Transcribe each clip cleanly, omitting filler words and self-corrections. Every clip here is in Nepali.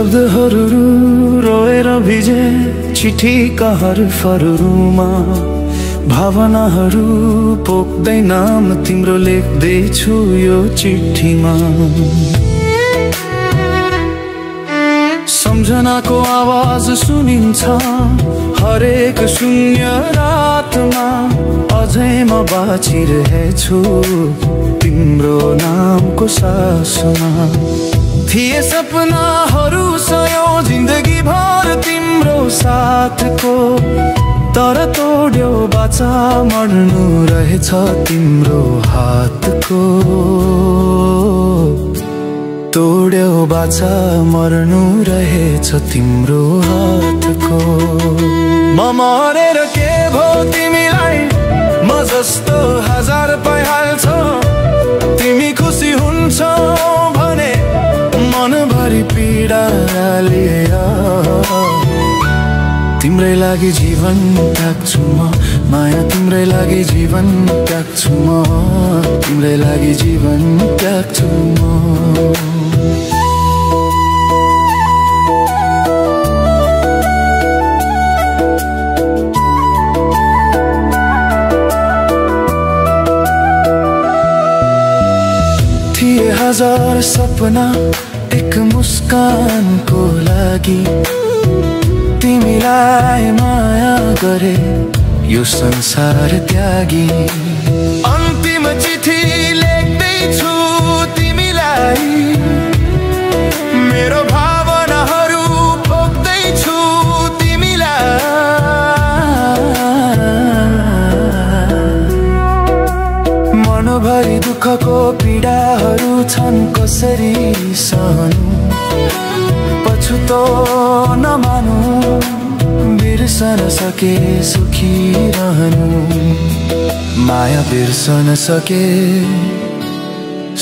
शब्दहरू रोएर भिजे चिठीका हरफहरूमा भावनाहरू पोख्दै नाम तिम्रो लेख्दैछु यो चिठीमा। सम्झनाको आवाज सुनिन्छ हरेक शून्य रातमा, अझै म बाँचिरहेछु तिम्रो नामको सासमा। थिए सपनाहरू सयौं जिन्दगी भर तिम्रो साथको, तर तोड्यो बाचा मर्नु रहेछ तिम्रो हातको। तोड्यो बाचा मर्नु रहेछ तिम्रो हातको। म मरेर के भो तिमीलाई, म जस्तो हजार पाइहाल्छौ। तिमी खुसी हुन्छौ भने मनभरि पीडा लिएर तिम्रै लागि जीवन त्याग्छु म, माया तिम्रै लागि जीवन त्याग्छु म, तिम्रै लागि जीवन त्याग्छु म। थिए हजार सपना एक मुस्कानको लागि, तिमीलाई माया गरे यो संसार त्यागी। अन्तिम चिठी लेख्दैछु तिमीलाई, मेरो भावनाहरू पोख्दैछु तिमीलाई। मनभरि दुःखको पीडाहरू छन् कसरी सहनु, पछुतो नमानु, बिर्सन सके सुखी रहनु। माया बिर्सन सके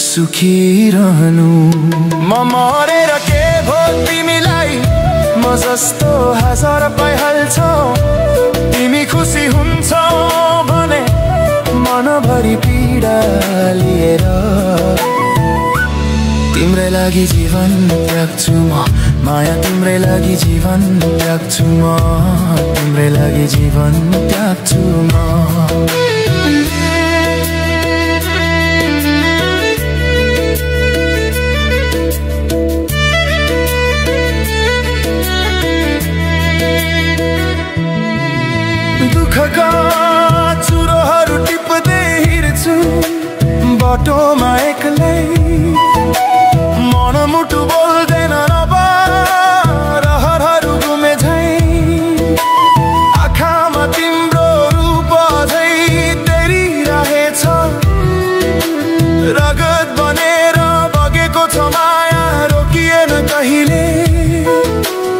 सुखी रहनु। म मरेर के भो तिमीलाई, म जस्तो हजार पाइहाल्छौ। तिमी खुसी हुन्छौ भने मनभरि पीडा लिएर तिम्रै लागि जीवन त्याग्छु म, माया तिम्रै लागि जीवन त्याग्छु म, तिम्रै लागि जीवन त्याग्छु म। दुःखका चुरोहरू टिप्दै हिँड्छु बाटोमा एक्लै, मनमुटु बोल्दैन अब रहरहरू घुमे झै। आँखामा तिम्रो रूप झै तेरिरहेछ, रगत बनेर बगेको छ माया रोकिएन कहिले।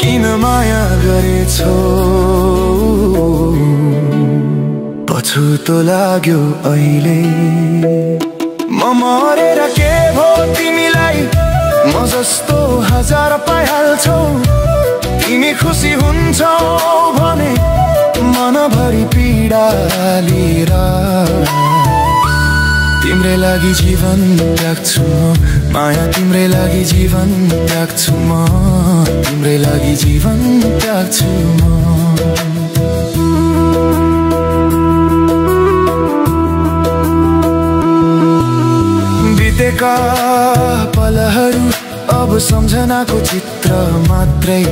किन माया गरेछौ पछुतो लाग्यो अहिले। म मरेर के भो तिमीलाई, म जस्तो हजार पाइहाल्छौ। तिमी खुसी हुन्छौ भने मनभरि पीडा लिएर तिम्रै लागि जीवन त्याग्छु म, माया तिम्रै लागि जीवन त्याग्छु म, तिम्रै लागि जीवन त्याग्छु म। बितेका पलहरू अब सम्झनाको चित्र मात्रै,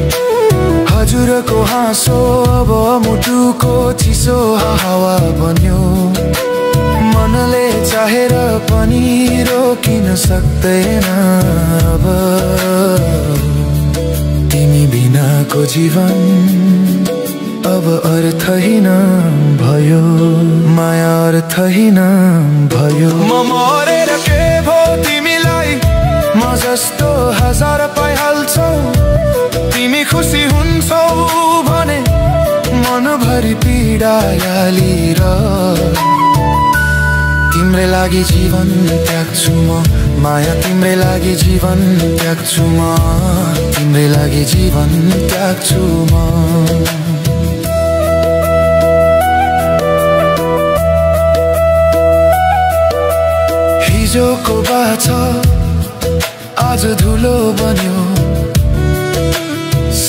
हजुरको हाँसो अब मुटुको चिसो हावा बन्यो। मनले चाहेर पनि रोकिन सक्दैन अब, तिमी बिनाको जीवन अब अर्थहीन भयो, माया अर्थहीन भयो। म मरेर के भो तिमीलाई, म जस्तो हजार पाइहाल्छौ। तिमी खुसी हुन्छौ भने मनभरि पीडा लिएर तिम्रै लागि जीवन त्याग्छु म, माया तिम्रै लागि जीवन त्याग्छु म, तिम्रै लागि जीवन त्याग्छु म। हिजोको बाछा आज धुलो बन्यो,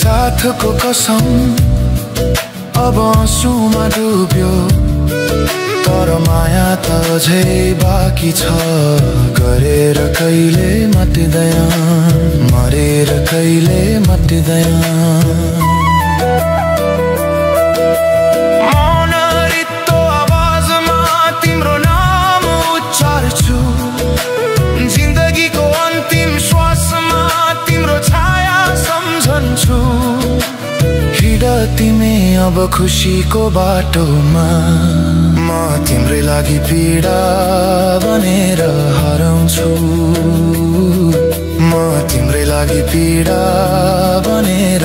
साथको कसम अब आँसुमा डुब्यो, तर माया त अझै बाँकी छ। गरेर कहिले मटिँदैन, मरेर कहिले मटिँदैन। मौन रित्तो आवाजमा तिम्रो नाम उच्चार्छु, जिन्दगीको अन्तिम श्वासमा तिम्रो छाया सम्झन्छु। हिँड तिमी अब खुसीको बाटोमा, म तिम्रै लागि पीडा बनेर हराउँछु, म तिम्रै लागि पीडा बनेर